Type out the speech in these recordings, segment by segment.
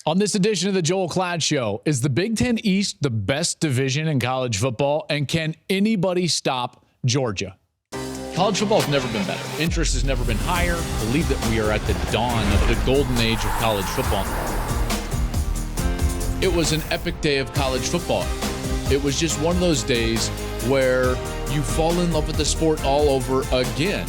On this edition of the Joel Klatt Show, is the Big Ten East the best division in college football, and can anybody stop Georgia? College football has never been better. Interest has never been higher. I believe that we are at the dawn of the golden age of college football. It was an epic day of college football. It was just one of those days where you fall in love with the sport all over again.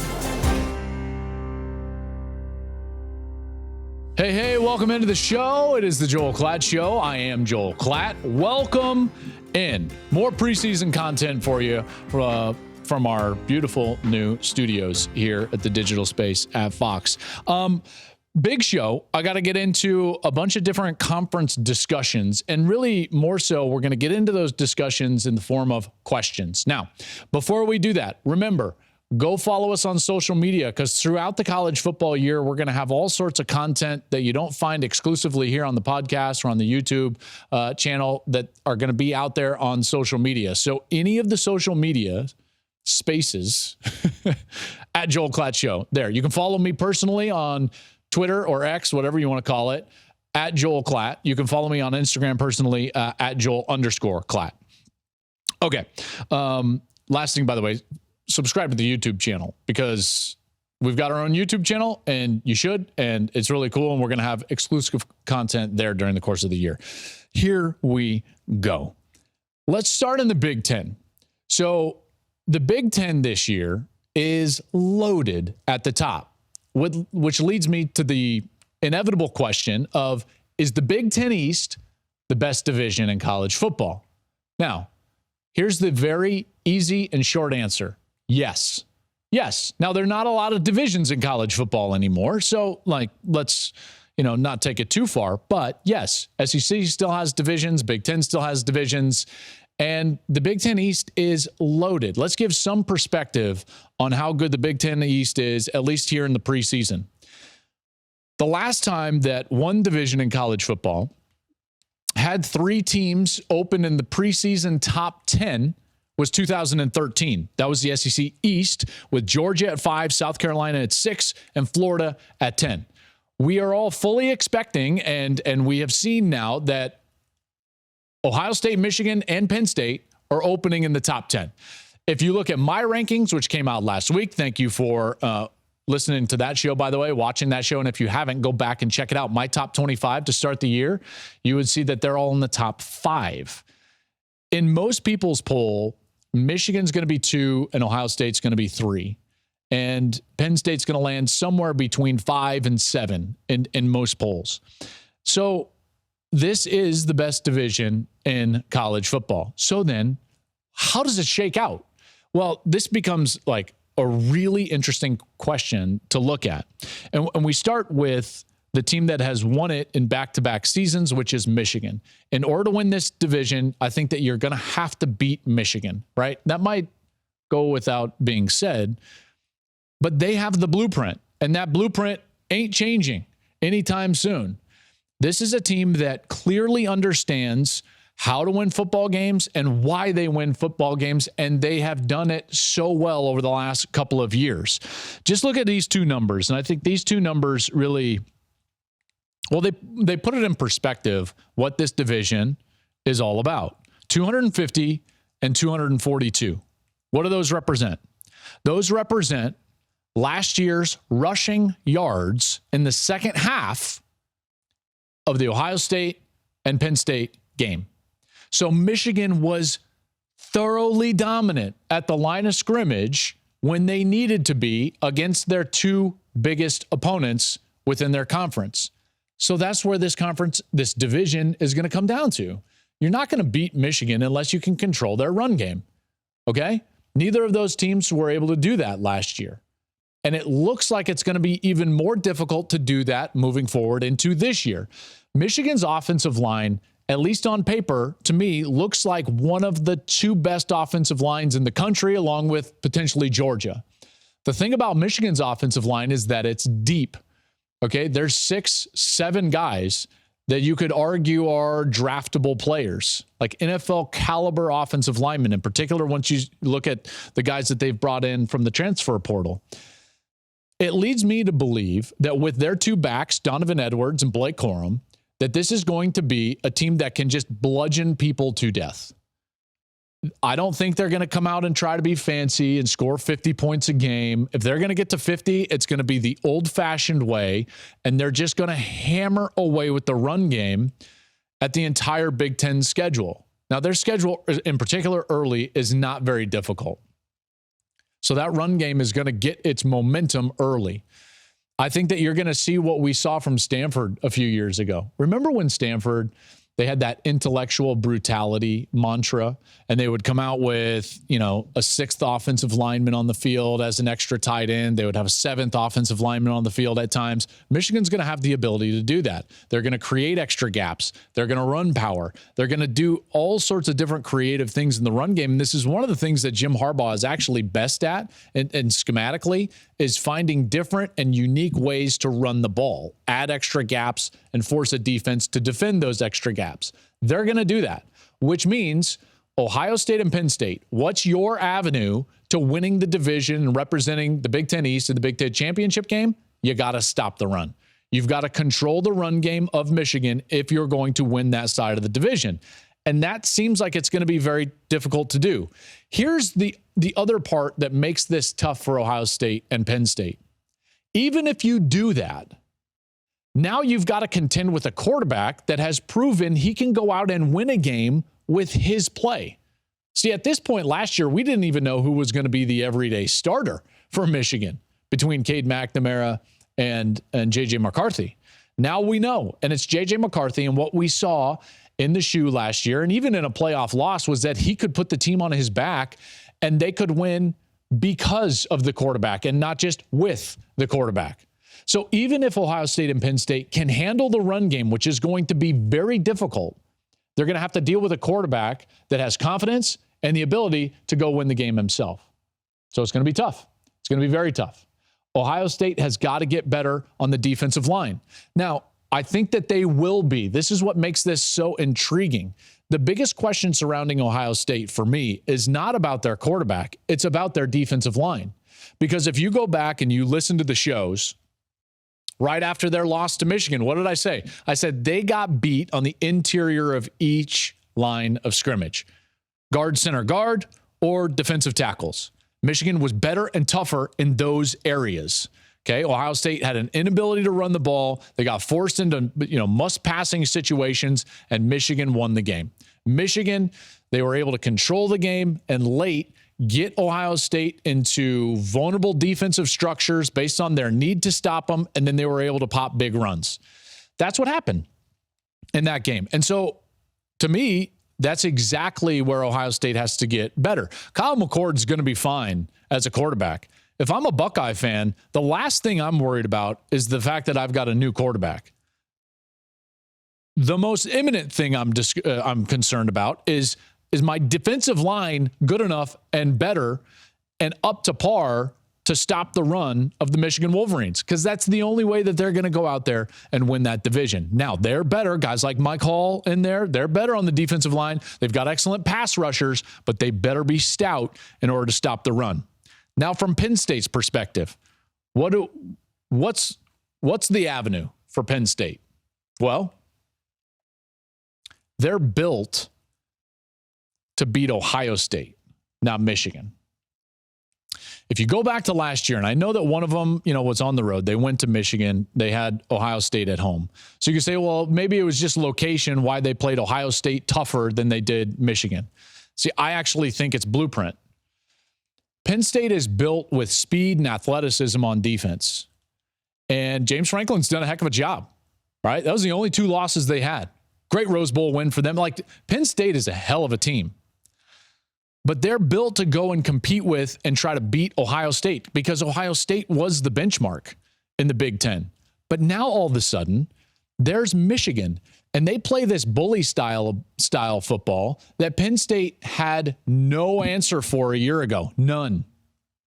Hey, welcome into the show. It is the Joel Klatt Show. I am Joel Klatt. Welcome in. More preseason content for you from our beautiful new studios here at the digital space at Fox. Big show. I got to get into a bunch of different conference discussions, and really more so, we're going to get into those discussions in the form of questions. Now, before we do that, remember, go follow us on social media, because throughout the college football year, we're going to have all sorts of content that you don't find exclusively here on the podcast or on the YouTube channel that are going to be out there on social media. So any of the social media spaces at Joel Klatt Show, there. You can follow me personally on Twitter or X, whatever you want to call it, at Joel Klatt. You can follow me on Instagram personally at Joel_Klatt. Okay. Last thing, by the way, subscribe to the YouTube channel, because we've got our own YouTube channel, and you should, and it's really cool, and we're going to have exclusive content there during the course of the year. Here we go. Let's start in the Big Ten. So the Big Ten this year is loaded at the top, which leads me to the inevitable question of, is the Big Ten East the best division in college football? Now, here's the very easy and short answer. Yes. Now, there are not a lot of divisions in college football anymore. So, let's, not take it too far. But yes, SEC still has divisions. Big Ten still has divisions. And the Big Ten East is loaded. Let's give some perspective on how good the Big Ten East is, at least here in the preseason. The last time that one division in college football had three teams open in the preseason top 10 was 2013. That was the SEC East, with Georgia at 5, South Carolina at 6, and Florida at 10. We are all fully expecting, and we have seen now that Ohio State, Michigan, and Penn State are opening in the top 10. If you look at my rankings, which came out last week, thank you for listening to that show, by the way, watching that show. And if you haven't, go back and check it out. My top 25 to start the year, you would see that they're all in the top 5. In most people's poll, Michigan's going to be 2 and Ohio State's going to be 3. And Penn State's going to land somewhere between 5 and 7 in most polls. So this is the best division in college football. So then, how does it shake out? Well, this becomes like a really interesting question to look at. And we start with the team that has won it in back-to-back seasons, which is Michigan. In order to win this division, I think that you're going to have to beat Michigan, right? That might go without being said, but they have the blueprint, and that blueprint ain't changing anytime soon. This is a team that clearly understands how to win football games and why they win football games, and they have done it so well over the last couple of years. Just look at these two numbers, and I think these two numbers really, well, they put it in perspective what this division is all about. 250 and 242. What do those represent? Those represent last year's rushing yards in the second half of the Ohio State and Penn State game. So Michigan was thoroughly dominant at the line of scrimmage when they needed to be against their two biggest opponents within their conference. So that's where this division is going to come down to. You're not going to beat Michigan unless you can control their run game. Okay? Neither of those teams were able to do that last year. And it looks like it's going to be even more difficult to do that moving forward into this year. Michigan's offensive line, at least on paper, to me, looks like one of the 2 best offensive lines in the country, along with potentially Georgia. The thing about Michigan's offensive line is that it's deep. Okay, there's 6, 7 guys that you could argue are draftable players, like NFL caliber offensive linemen, in particular, once you look at the guys that they've brought in from the transfer portal. It leads me to believe that with their 2 backs, Donovan Edwards and Blake Corum, that this is going to be a team that can just bludgeon people to death. I don't think they're going to come out and try to be fancy and score 50 points a game. If they're going to get to 50, it's going to be the old-fashioned way, and they're just going to hammer away with the run game at the entire Big Ten schedule. Now, their schedule, in particular early, is not very difficult. So that run game is going to get its momentum early. I think that you're going to see what we saw from Stanford a few years ago. Remember when Stanford, they had that intellectual brutality mantra, and they would come out with, a sixth offensive lineman on the field as an extra tight end. They would have a seventh offensive lineman on the field at times. Michigan's going to have the ability to do that. They're going to create extra gaps. They're going to run power. They're going to do all sorts of different creative things in the run game. And this is one of the things that Jim Harbaugh is actually best at, and schematically, is finding different and unique ways to run the ball, add extra gaps, and force a defense to defend those extra gaps. They're going to do that, which means Ohio State and Penn State, what's your avenue to winning the division and representing the Big Ten East in the Big Ten championship game? You got to stop the run. You've got to control the run game of Michigan if you're going to win that side of the division. And that seems like it's going to be very difficult to do. Here's the other part that makes this tough for Ohio State and Penn State. Even if you do that, now you've got to contend with a quarterback that has proven he can go out and win a game with his play. See, at this point last year, we didn't even know who was going to be the everyday starter for Michigan between Cade McNamara and J.J. McCarthy. Now we know, and it's J.J. McCarthy, and what we saw in the shoe last year, and even in a playoff loss, was that he could put the team on his back, and they could win because of the quarterback and not just with the quarterback. So even if Ohio State and Penn State can handle the run game, which is going to be very difficult, they're going to have to deal with a quarterback that has confidence and the ability to go win the game himself. So it's going to be tough. It's going to be very tough. Ohio State has got to get better on the defensive line. Now, I think that they will be. This is what makes this so intriguing. The biggest question surrounding Ohio State for me is not about their quarterback. It's about their defensive line. Because if you go back and you listen to the shows right after their loss to Michigan, what did I say? I said they got beat on the interior of each line of scrimmage. Guard, center, guard, or defensive tackles. Michigan was better and tougher in those areas. Okay, Ohio State had an inability to run the ball. They got forced into, must-passing situations, and Michigan won the game. Michigan, they were able to control the game and late get Ohio State into vulnerable defensive structures based on their need to stop them, and then they were able to pop big runs. That's what happened in that game. And so, to me, that's exactly where Ohio State has to get better. Kyle McCord's going to be fine as a quarterback. If I'm a Buckeye fan, the last thing I'm worried about is the fact that I've got a new quarterback. The most imminent thing I'm concerned about is my defensive line good enough and better and up to par to stop the run of the Michigan Wolverines? Because that's the only way that they're going to go out there and win that division. Now, they're better. Guys like Mike Hall in there, they're better on the defensive line. They've got excellent pass rushers, but they better be stout in order to stop the run. Now, from Penn State's perspective, what's the avenue for Penn State? Well, they're built to beat Ohio State, not Michigan. If you go back to last year, and I know that one of them, was on the road. They went to Michigan. They had Ohio State at home. So you can say, well, maybe it was just location why they played Ohio State tougher than they did Michigan. See, I actually think it's blueprint. Penn State is built with speed and athleticism on defense. And James Franklin's done a heck of a job, right? That was the only two losses they had. Great Rose Bowl win for them. Like, Penn State is a hell of a team. But they're built to go and compete with and try to beat Ohio State because Ohio State was the benchmark in the Big Ten. But now all of a sudden, there's Michigan, and they play this bully style football that Penn State had no answer for a year ago. None.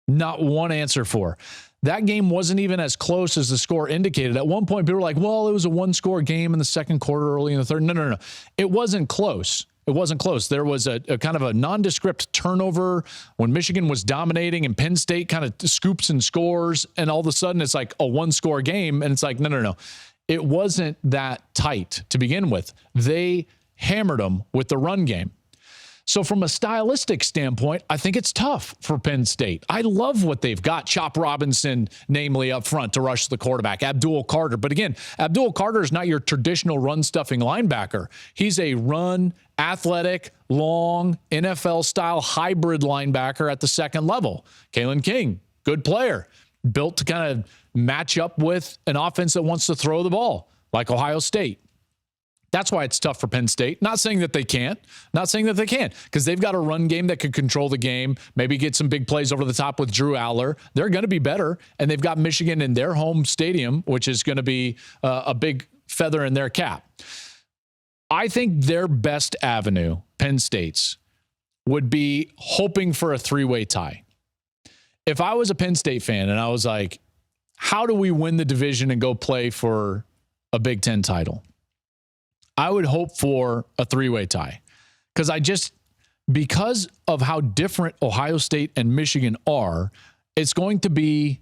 Not one answer for. That game wasn't even as close as the score indicated. At one point, people were like, well, it was a one-score game in the second quarter, early in the third. No. It wasn't close. It wasn't close. There was a kind of a nondescript turnover when Michigan was dominating and Penn State kind of scoops and scores, and all of a sudden it's like a one-score game, and it's like, no. it wasn't that tight to begin with. They hammered them with the run game. So from a stylistic standpoint, I think it's tough for Penn State. I love what they've got. Chop Robinson, namely up front to rush the quarterback. Abdul Carter. But again, Abdul Carter is not your traditional run-stuffing linebacker. He's a run, athletic, long, NFL-style hybrid linebacker at the second level. Kalen King, good player. Built to kind of match up with an offense that wants to throw the ball, like Ohio State. That's why it's tough for Penn State. Not saying that they can't. Not saying that they can't, because they've got a run game that could control the game, maybe get some big plays over the top with Drew Aller. They're going to be better, and they've got Michigan in their home stadium, which is going to be a big feather in their cap. I think their best avenue, Penn State's, would be hoping for a three-way tie. If I was a Penn State fan and I was like, how do we win the division and go play for a Big Ten title? I would hope for a three-way tie, because of how different Ohio State and Michigan are, it's going to be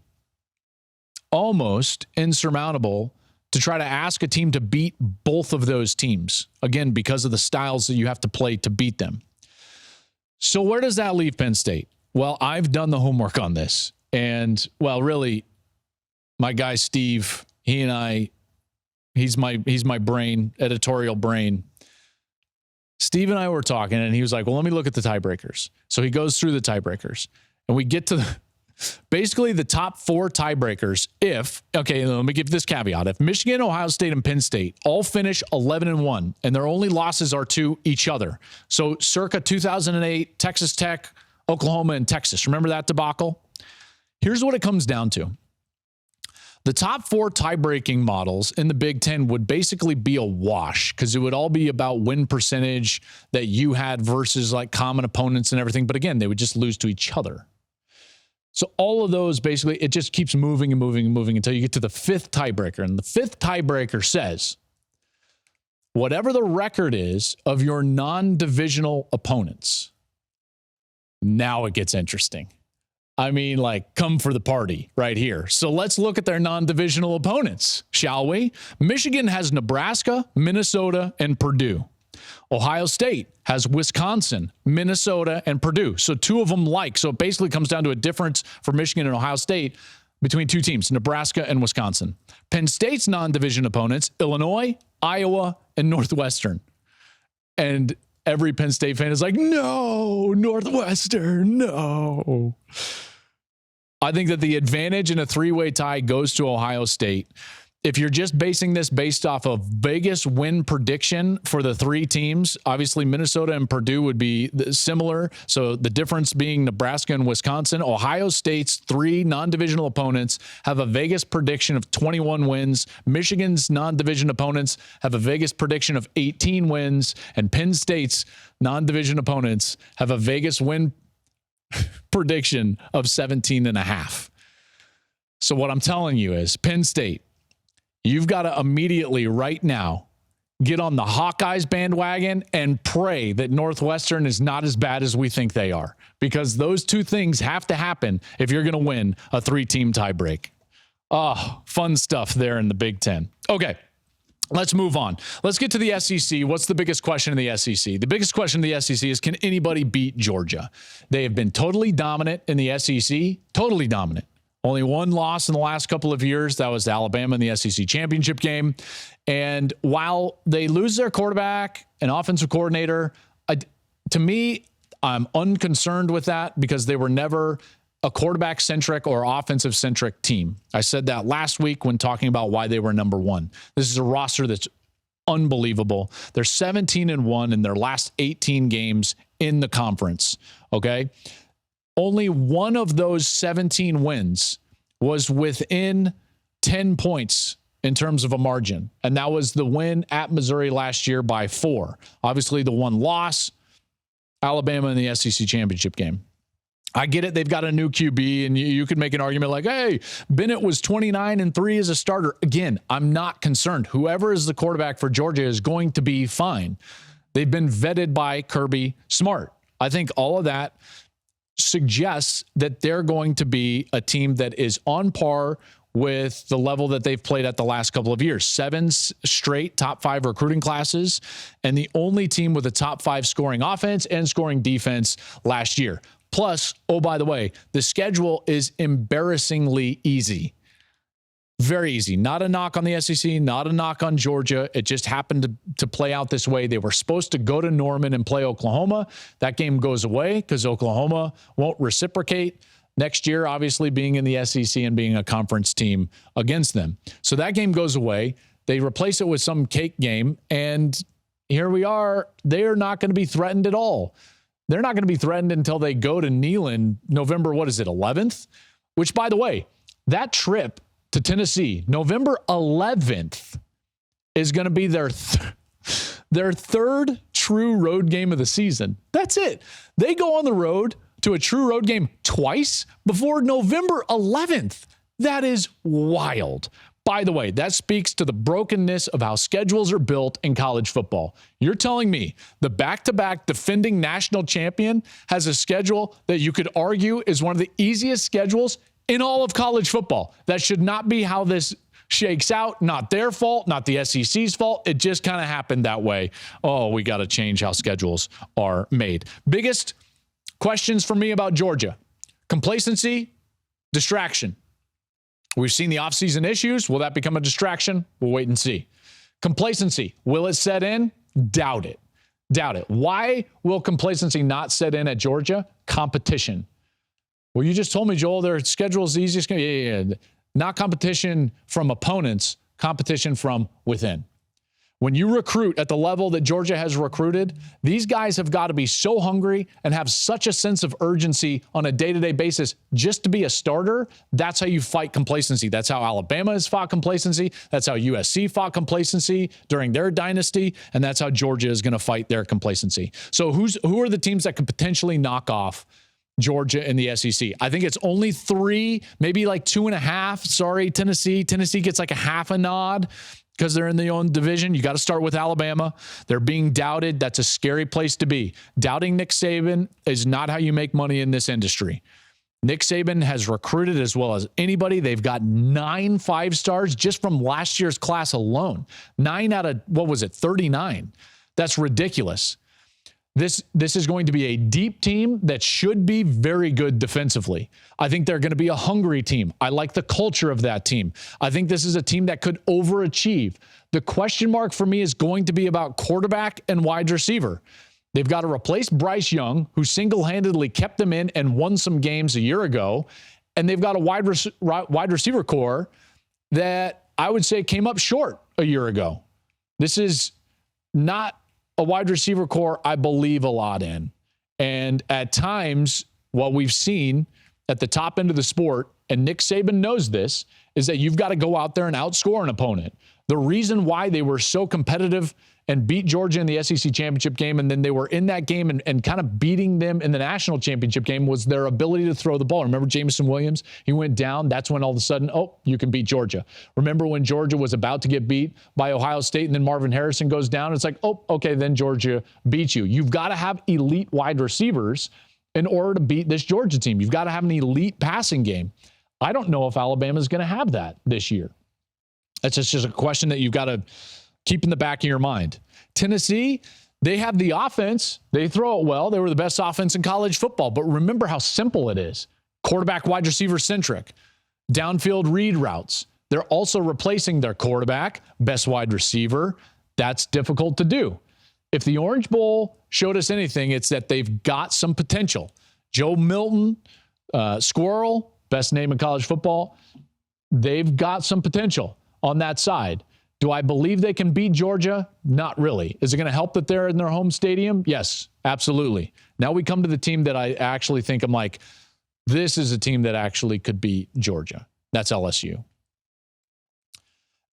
almost insurmountable to try to ask a team to beat both of those teams, again, because of the styles that you have to play to beat them. So where does that leave Penn State? Well, I've done the homework on this, and really, my guy Steve, he and I, he's my brain, editorial brain. Steve and I were talking, and he was like, well, let me look at the tiebreakers. So he goes through the tiebreakers, and we get to basically the top four tiebreakers. Let me give this caveat. If Michigan, Ohio State, and Penn State all finish 11-1, and their only losses are to each other. So circa 2008, Texas Tech, Oklahoma, and Texas. Remember that debacle? Here's what it comes down to. The top four tie-breaking models in the Big Ten would basically be a wash, because it would all be about win percentage that you had versus like common opponents and everything. But again, they would just lose to each other. So all of those, basically, it just keeps moving and moving and moving until you get to the fifth tiebreaker. And the fifth tiebreaker says, whatever the record is of your non-divisional opponents, now it gets interesting. I mean, come for the party right here. So let's look at their non-divisional opponents, shall we? Michigan has Nebraska, Minnesota, and Purdue. Ohio State has Wisconsin, Minnesota, and Purdue. So two of them So it basically comes down to a difference for Michigan and Ohio State between two teams, Nebraska and Wisconsin. Penn State's non-division opponents, Illinois, Iowa, and Northwestern. And every Penn State fan is like, no, Northwestern, no. I think that the advantage in a three-way tie goes to Ohio State. If you're just basing this based off of Vegas win prediction for the three teams, obviously Minnesota and Purdue would be similar. So the difference being Nebraska and Wisconsin. Ohio State's three non-divisional opponents have a Vegas prediction of 21 wins. Michigan's non-division opponents have a Vegas prediction of 18 wins. And Penn State's non-division opponents have a Vegas win prediction of 17.5. So what I'm telling you is, Penn State, you've got to immediately right now get on the Hawkeyes bandwagon and pray that Northwestern is not as bad as we think they are, because those two things have to happen if you're going to win a three-team tiebreak. Oh, fun stuff there in the Big Ten. Okay. Let's move on. Let's get to the SEC. What's the biggest question in the SEC? The biggest question in the SEC is, can anybody beat Georgia? They have been totally dominant in the SEC, totally dominant. Only one loss in the last couple of years. That was Alabama in the SEC championship game. And while they lose their quarterback and offensive coordinator, to me, I'm unconcerned with that, because they were never a quarterback-centric or offensive-centric team. I said that last week when talking about why they were number one. This is a roster that's unbelievable. They're 17-1 in their last 18 games in the conference, okay? Only one of those 17 wins was within 10 points in terms of a margin, and that was the win at Missouri last year by 4. Obviously, the one loss, Alabama in the SEC championship game. I get it. They've got a new QB, and you could make an argument like, hey, Bennett was 29-3 as a starter. Again, I'm not concerned. Whoever is the quarterback for Georgia is going to be fine. They've been vetted by Kirby Smart. I think all of that suggests that they're going to be a team that is on par with the level that they've played at the last couple of years. 7 straight top 5 recruiting classes, and the only team with a top 5 scoring offense and scoring defense last year. Plus, oh, by the way, the schedule is embarrassingly easy. Very easy. Not a knock on the SEC, not a knock on Georgia. It just happened to play out this way. They were supposed to go to Norman and play Oklahoma. That game goes away because Oklahoma won't reciprocate next year, obviously being in the SEC and being a conference team against them. So that game goes away. They replace it with some cake game, and here we are. They are not going to be threatened at all. They're not going to be threatened until they go to Neyland November, 11th? Which, by the way, that trip to Tennessee, November 11th, is going to be their third true road game of the season. That's it. They go on the road to a true road game twice before November 11th. That is wild. By the way, that speaks to the brokenness of how schedules are built in college football. You're telling me the back-to-back defending national champion has a schedule that you could argue is one of the easiest schedules in all of college football. That should not be how this shakes out. Not their fault, not the SEC's fault. It just kind of happened that way. Oh, we got to change how schedules are made. Biggest questions for me about Georgia: complacency, distraction. We've seen the offseason issues. Will that become a distraction? We'll wait and see. Complacency, will it set in? Doubt it. Doubt it. Why will complacency not set in at Georgia? Competition. Well, you just told me, Joel, their schedule is the easiest. Yeah. Not competition from opponents, competition from within. When you recruit at the level that Georgia has recruited, these guys have got to be so hungry and have such a sense of urgency on a day-to-day basis just to be a starter. That's how you fight complacency. That's how Alabama has fought complacency. That's how USC fought complacency during their dynasty. And that's how Georgia is going to fight their complacency. So who are the teams that could potentially knock off Georgia in the SEC? I think it's only 3, maybe like 2.5. Sorry, Tennessee. Tennessee gets like a half a nod because they're in their own division. You got to start with Alabama. They're being doubted. That's a scary place to be. Doubting Nick Saban is not how you make money in this industry. Nick Saban has recruited as well as anybody. They've got 9 5-stars just from last year's class alone. 9 out of, 39? That's ridiculous. This is going to be a deep team that should be very good defensively. I think they're going to be a hungry team. I like the culture of that team. I think this is a team that could overachieve. The question mark for me is going to be about quarterback and wide receiver. They've got to replace Bryce Young, who single-handedly kept them in and won some games a year ago. And they've got a wide receiver core that I would say came up short a year ago. This is not a wide receiver core I believe a lot in. And at times, what we've seen at the top end of the sport, and Nick Saban knows this, is that you've got to go out there and outscore an opponent. The reason why they were so competitive and beat Georgia in the SEC championship game, and then they were in that game and kind of beating them in the national championship game, was their ability to throw the ball. Remember Jameson Williams? He went down. That's when all of a sudden, you can beat Georgia. Remember when Georgia was about to get beat by Ohio State and then Marvin Harrison goes down? It's like, okay, then Georgia beats you. You've got to have elite wide receivers in order to beat this Georgia team. You've got to have an elite passing game. I don't know if Alabama is going to have that this year. That's just a question that you've got to keep in the back of your mind. Tennessee, they have the offense. They throw it well. They were the best offense in college football. But remember how simple it is. Quarterback, wide receiver centric. Downfield read routes. They're also replacing their quarterback, best wide receiver. That's difficult to do. If the Orange Bowl showed us anything, it's that they've got some potential. Joe Milton, Squirrel, best name in college football. They've got some potential on that side. Do I believe they can beat Georgia? Not really. Is it going to help that they're in their home stadium? Yes, absolutely. Now we come to the team that I actually think I'm like, this is a team that actually could beat Georgia. That's LSU.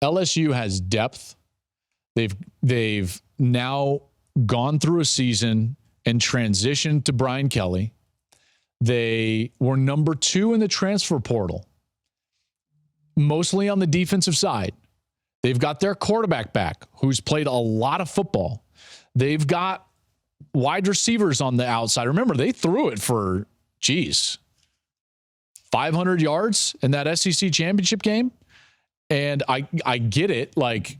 LSU has depth. They've now gone through a season and transitioned to Brian Kelly. They were number 2 in the transfer portal, mostly on the defensive side. They've got their quarterback back, who's played a lot of football. They've got wide receivers on the outside. Remember, they threw it for, 500 yards in that SEC championship game. And I get it. Like,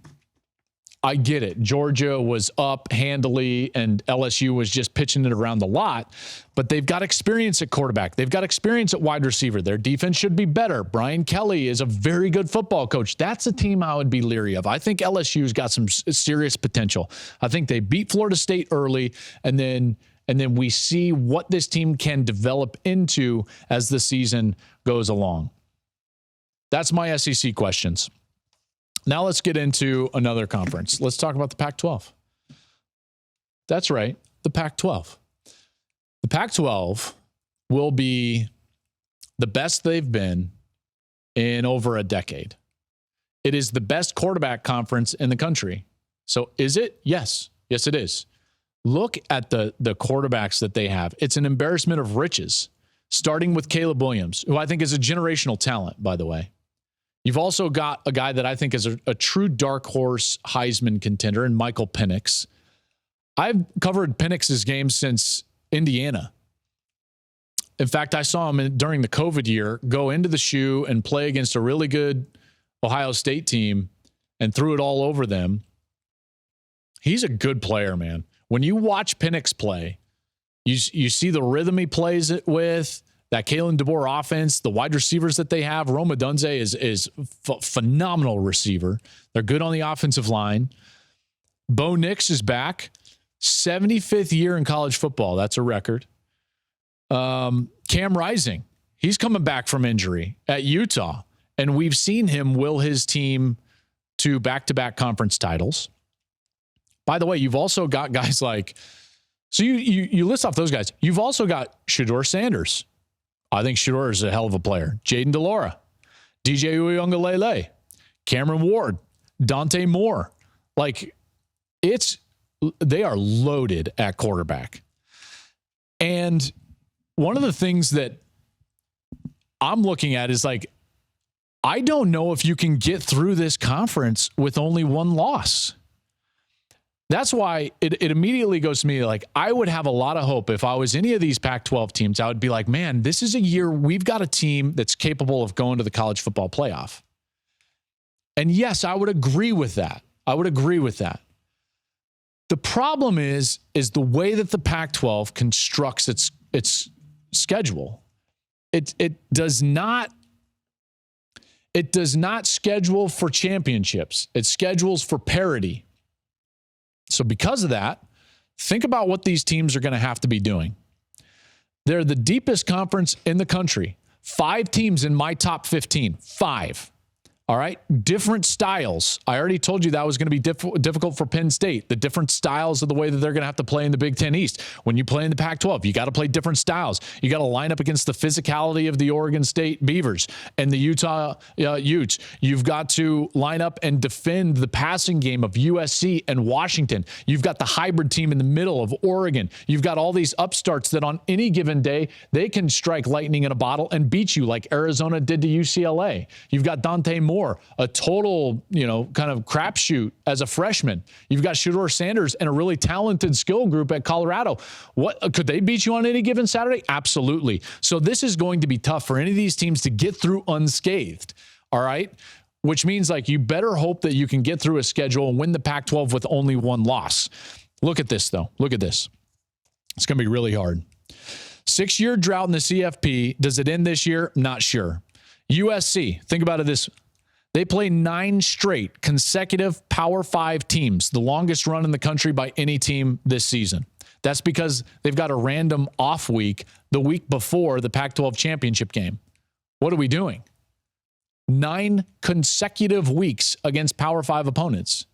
I get it. Georgia was up handily and LSU was just pitching it around the lot, but they've got experience at quarterback. They've got experience at wide receiver. Their defense should be better. Brian Kelly is a very good football coach. That's a team I would be leery of. I think LSU's got some serious potential. I think they beat Florida State early, and then we see what this team can develop into as the season goes along. That's my SEC questions. Now let's get into another conference. Let's talk about the Pac-12. That's right, the Pac-12. The Pac-12 will be the best they've been in over a decade. It is the best quarterback conference in the country. So is it? Yes. Yes, it is. Look at the quarterbacks that they have. It's an embarrassment of riches, starting with Caleb Williams, who I think is a generational talent, by the way. You've also got a guy that I think is a true dark horse Heisman contender in Michael Penix. I've covered Penix's games since Indiana. In fact, I saw him during the COVID year go into the shoe and play against a really good Ohio State team and threw it all over them. He's a good player, man. When you watch Penix play, you see the rhythm he plays it with, that Kalen DeBoer offense, the wide receivers that they have. Rome Odunze is phenomenal receiver. They're good on the offensive line. Bo Nix is back. 75th year in college football. That's a record. Cam Rising, he's coming back from injury at Utah. And we've seen him will his team to back-to-back conference titles. By the way, you've also got guys like, so you list off those guys. You've also got Shedeur Sanders. I think Shedeur is a hell of a player. Jaden DeLaura, DJ Uiagalelei, Cameron Ward, Dante Moore. Like, they are loaded at quarterback. And one of the things that I'm looking at is like, I don't know if you can get through this conference with only one loss. That's why it immediately goes to me like, I would have a lot of hope if I was any of these Pac-12 teams. I would be like, man, this is a year we've got a team that's capable of going to the college football playoff. And yes, I would agree with that. The problem is the way that the Pac-12 constructs its schedule. It does not schedule for championships. It schedules for parity. So because of that, think about what these teams are going to have to be doing. They're the deepest conference in the country. 5 teams in my top 15. 5. All right. Different styles. I already told you that was going to be difficult for Penn State. The different styles of the way that they're going to have to play in the Big Ten East. When you play in the Pac-12, you got to play different styles. You got to line up against the physicality of the Oregon State Beavers and the Utah Utes. You've got to line up and defend the passing game of USC and Washington. You've got the hybrid team in the middle of Oregon. You've got all these upstarts that on any given day, they can strike lightning in a bottle and beat you like Arizona did to UCLA. You've got Dante Moore, a total, kind of crapshoot as a freshman. You've got Shedeur Sanders and a really talented skill group at Colorado. What could they beat you on any given Saturday? Absolutely. So this is going to be tough for any of these teams to get through unscathed. All right. Which means like you better hope that you can get through a schedule and win the Pac-12 with only one loss. Look at this though. Look at this. It's going to be really hard. 6-year drought in the CFP. Does it end this year? Not sure. USC, think about it this. They play 9 straight consecutive Power 5 teams, the longest run in the country by any team this season. That's because they've got a random off week the week before the Pac-12 championship game. What are we doing? 9 consecutive weeks against Power 5 opponents.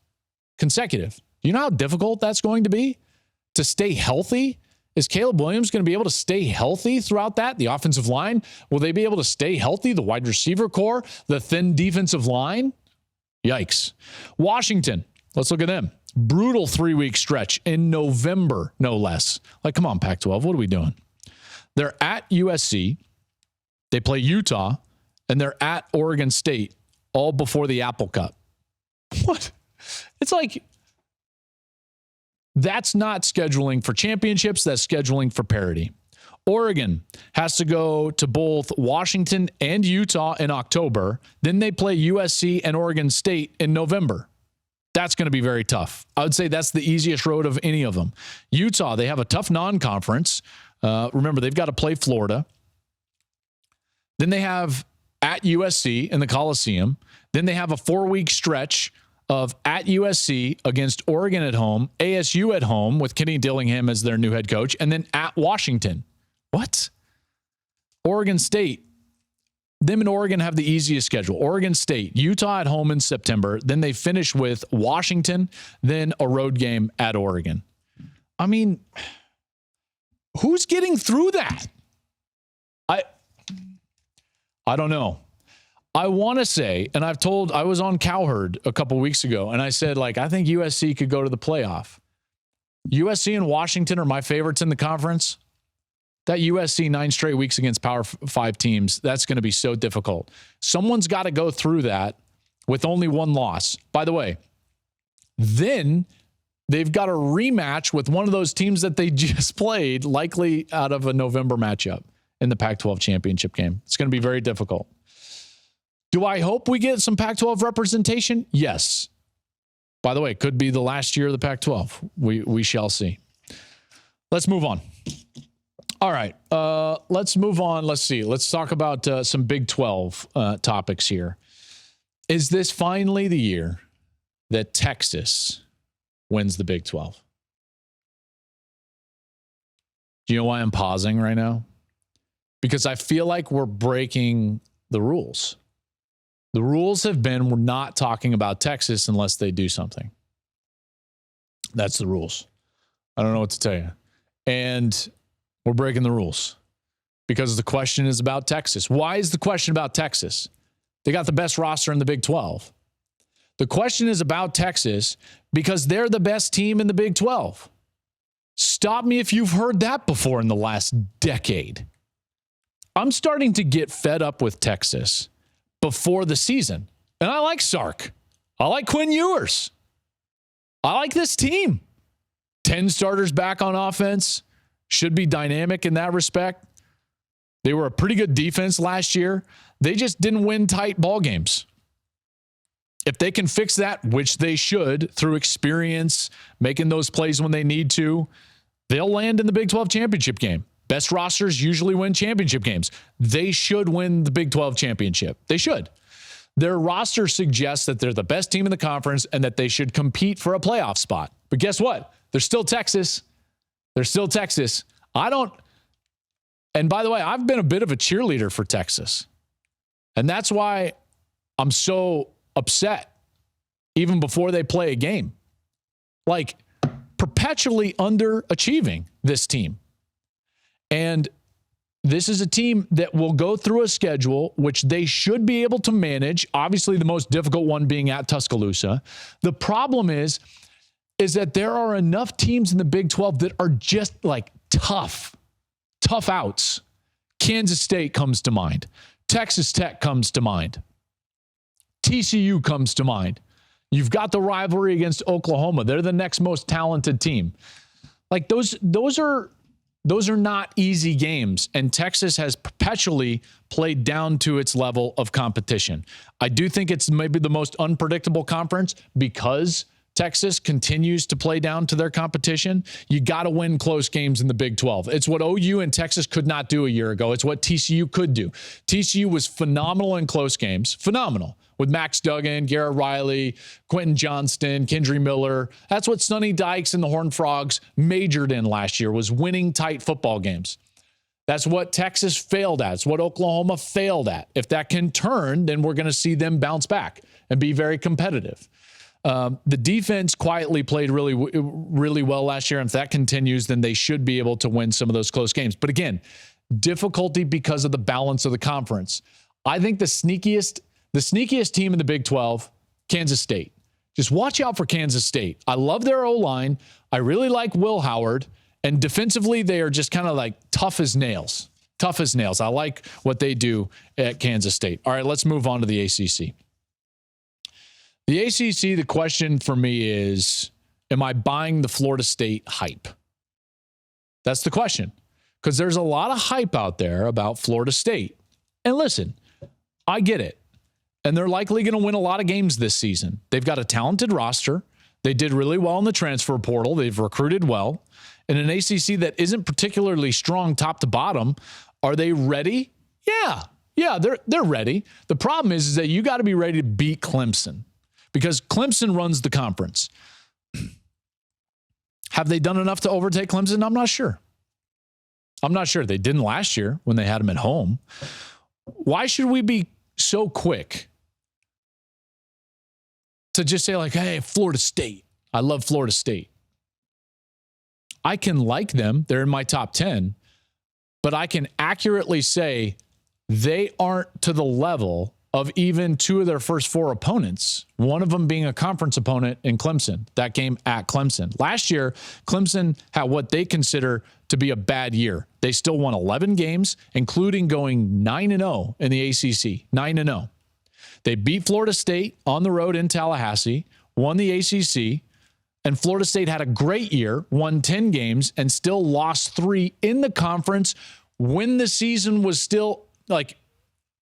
Consecutive. Do you know how difficult that's going to be to stay healthy? Is Caleb Williams going to be able to stay healthy throughout that? The offensive line, will they be able to stay healthy? The wide receiver core, the thin defensive line? Yikes. Washington, let's look at them. Brutal 3-week stretch in November, no less. Like, come on, Pac-12, what are we doing? They're at USC, they play Utah, and they're at Oregon State, all before the Apple Cup. What? It's like, that's not scheduling for championships. That's scheduling for parity. Oregon has to go to both Washington and Utah in October. Then they play USC and Oregon State in November. That's going to be very tough. I would say that's the easiest road of any of them. Utah, they have a tough non-conference. Remember, they've got to play Florida. Then they have at USC in the Coliseum. Then they have a 4-week stretch of at USC against Oregon at home, ASU at home with Kenny Dillingham as their new head coach, and then at Washington. What? Oregon State. Them and Oregon have the easiest schedule. Oregon State, Utah at home in September. Then they finish with Washington, then a road game at Oregon. I mean, who's getting through that? I don't know. I want to say, and I was on Cowherd a couple weeks ago, and I said, I think USC could go to the playoff. USC and Washington are my favorites in the conference. That USC 9 straight weeks against Power 5 teams, that's going to be so difficult. Someone's got to go through that with only one loss. By the way, then they've got a rematch with one of those teams that they just played, likely out of a November matchup in the Pac-12 championship game. It's going to be very difficult. Do I hope we get some Pac-12 representation? Yes. By the way, it could be the last year of the Pac-12. We shall see. Let's move on. All right, let's move on. Let's see. Let's talk about some Big 12 topics here. Is this finally the year that Texas wins the Big 12? Do you know why I'm pausing right now? Because I feel like we're breaking the rules. The rules have been we're not talking about Texas unless they do something. That's the rules. I don't know what to tell you. And we're breaking the rules because the question is about Texas. Why is the question about Texas? They got the best roster in the Big 12. The question is about Texas because they're the best team in the Big 12. Stop me if you've heard that before in the last decade. I'm starting to get fed up with Texas before the season. And I like Sark. I like Quinn Ewers. I like this team. 10 starters back on offense. Should be dynamic in that respect. They were a pretty good defense last year. They just didn't win tight ball games. If they can fix that, which they should, through experience, making those plays when they need to, they'll land in the Big 12 championship game. Best rosters usually win championship games. They should win the Big 12 championship. They should. Their roster suggests that they're the best team in the conference and that they should compete for a playoff spot. But guess what? They're still Texas. They're still Texas. And by the way, I've been a bit of a cheerleader for Texas. And that's why I'm so upset even before they play a game. Perpetually underachieving this team. And this is a team that will go through a schedule which they should be able to manage. Obviously, the most difficult one being at Tuscaloosa. The problem is that there are enough teams in the Big 12 that are just tough outs. Kansas State comes to mind. Texas Tech comes to mind. TCU comes to mind. You've got the rivalry against Oklahoma. They're the next most talented team. Those are not easy games, and Texas has perpetually played down to its level of competition. I do think it's maybe the most unpredictable conference because Texas continues to play down to their competition. You got to win close games in the Big 12. It's what OU and Texas could not do a year ago. It's what TCU could do. TCU was phenomenal in close games. Phenomenal. With Max Duggan, Garrett Riley, Quentin Johnston, Kendry Miller. That's what Sonny Dykes and the Horned Frogs majored in last year, was winning tight football games. That's what Texas failed at. It's what Oklahoma failed at. If that can turn, then we're going to see them bounce back and be very competitive. The defense quietly played really, really well last year. And if that continues, then they should be able to win some of those close games. But again, difficulty because of the balance of the conference. I think the sneakiest team in the Big 12, Kansas State. Just watch out for Kansas State. I love their O-line. I really like Will Howard. And defensively, they are just kind of tough as nails. Tough as nails. I like what they do at Kansas State. All right, let's move on to the ACC. The ACC, the question for me is, am I buying the Florida State hype? That's the question. because there's a lot of hype out there about Florida State. And listen, I get it. And they're likely going to win a lot of games this season. They've got a talented roster. They did really well in the transfer portal. They've recruited well. In an ACC that isn't particularly strong top to bottom, are they ready? Yeah, they're ready. The problem is that you got to be ready to beat Clemson because Clemson runs the conference. Have they done enough to overtake Clemson? I'm not sure. They didn't last year when they had them at home. Why should we be so quick to just say like, hey, Florida State. I love Florida State. I can like them. They're in my top 10. But I can accurately say they aren't to the level of even two of their first four opponents, one of them being a conference opponent in Clemson, that game at Clemson. Last year, Clemson had what they consider to be a bad year. They still won 11 games, including going 9-0 in the ACC, 9-0. They beat Florida State on the road in Tallahassee, won the ACC, and Florida State had a great year, won 10 games, and still lost 3 in the conference when the season was still like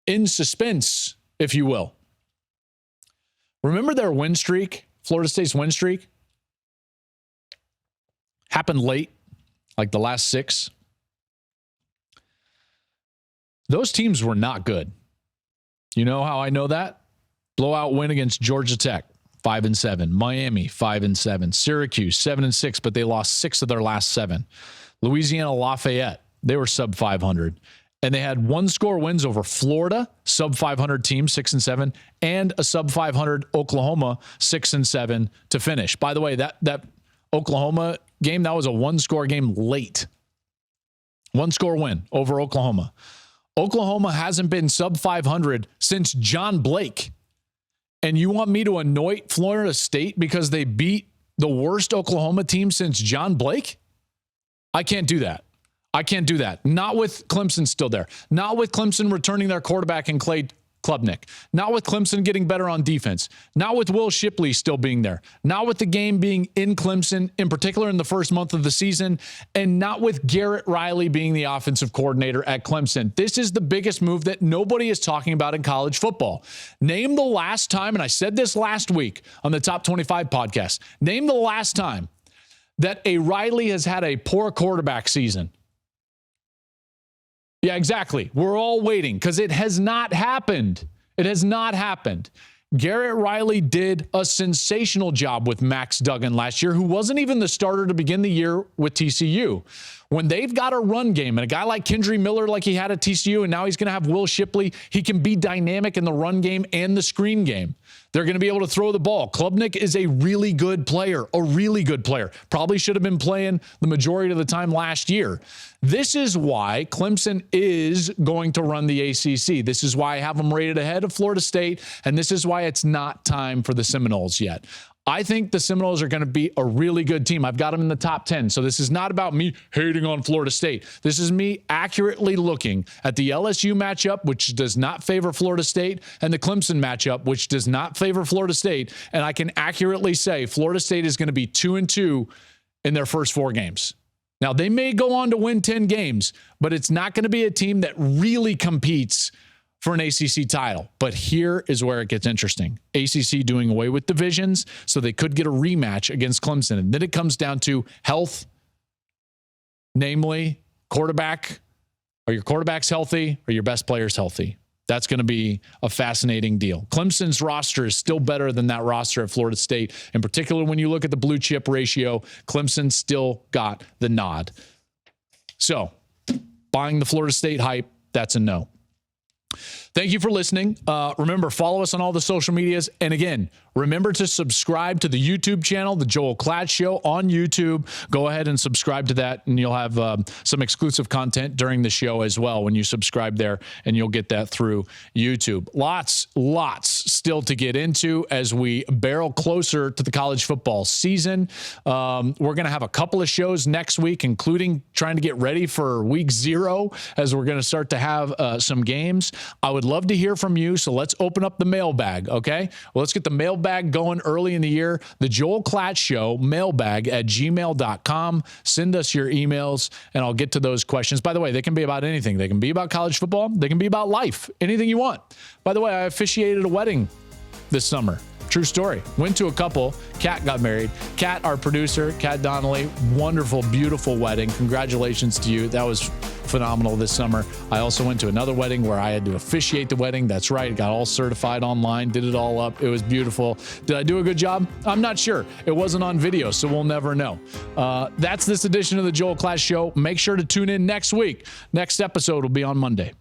in suspense, if you will. Remember their win streak, Florida State's win streak? Happened late, like the last 6. Those teams were not good. You know how I know that? Blowout win against Georgia Tech, 5-7. Miami, 5-7. Syracuse, 7-6, but they lost 6 of their last 7. Louisiana Lafayette, they were sub 500. And they had 1-score wins over Florida, sub 500 team, 6-7, and a sub 500 Oklahoma, 6-7 to finish. By the way, that Oklahoma game, that was a 1-score game late. 1-score win over Oklahoma. Oklahoma hasn't been sub 500 since John Blake. And you want me to anoint Florida State because they beat the worst Oklahoma team since John Blake? I can't do that. Not with Clemson still there. Not with Clemson returning their quarterback in Clay Klubnik. Not with Clemson getting better on defense. Not with Will Shipley still being there. Not with the game being in Clemson, in particular in the first month of the season. And not with Garrett Riley being the offensive coordinator at Clemson. This is the biggest move that nobody is talking about in college football. Name the last time, and I said this last week on the Top 25 podcast, name the last time that a Riley has had a poor quarterback season. Yeah, exactly. We're all waiting because it has not happened. It has not happened. Garrett Riley did a sensational job with Max Duggan last year, who wasn't even the starter to begin the year with TCU. When they've got a run game and a guy like Kendry Miller, like he had at TCU, and now he's going to have Will Shipley, he can be dynamic in the run game and the screen game. They're going to be able to throw the ball. Klubnik is a really good player, Probably should have been playing the majority of the time last year. This is why Clemson is going to run the ACC. This is why I have them rated ahead of Florida State, and this is why it's not time for the Seminoles yet. I think the Seminoles are going to be a really good team. I've got them in the top 10. So this is not about me hating on Florida State. This is me accurately looking at the LSU matchup, which does not favor Florida State, and the Clemson matchup, which does not favor Florida State. And I can accurately say Florida State is going to be 2-2 in their first 4 games. Now, they may go on to win 10 games, but it's not going to be a team that really competes for an ACC title. But here is where it gets interesting. ACC doing away with divisions, so they could get a rematch against Clemson. And then it comes down to health, namely quarterback. Are your quarterbacks healthy? Are your best players healthy? That's going to be a fascinating deal. Clemson's roster is still better than that roster at Florida State. In particular, when you look at the blue chip ratio, Clemson still got the nod. So, buying the Florida State hype, that's a no. Thank you for listening. Remember, follow us on all the social medias. And again, remember to subscribe to the YouTube channel, The Joel Klatt Show on YouTube. Go ahead and subscribe to that, and you'll have some exclusive content during the show as well when you subscribe there, and you'll get that through YouTube. Lots still to get into as we barrel closer to the college football season. We're going to have a couple of shows next week, including trying to get ready for week 0 as we're going to start to have some games. I would love to hear from you, so let's open up the mailbag, okay? Well, let's get the mailbag mailbag going early in the year. The Joel Klatt Show, mailbag@gmail.com. Send us your emails, and I'll get to those questions. By the way, they can be about anything. They can be about college football. They can be about life, anything you want. By the way, I officiated a wedding this summer. True story. Went to a couple. Kat got married. Kat, our producer, Kat Donnelly, wonderful, beautiful wedding. Congratulations to you. That was phenomenal this summer. I also went to another wedding where I had to officiate the wedding. That's right. Got all certified online, did it all up. It was beautiful. Did I do a good job? I'm not sure. It wasn't on video, so we'll never know. That's this edition of the Joel Klatt Show. Make sure to tune in next week. Next episode will be on Monday.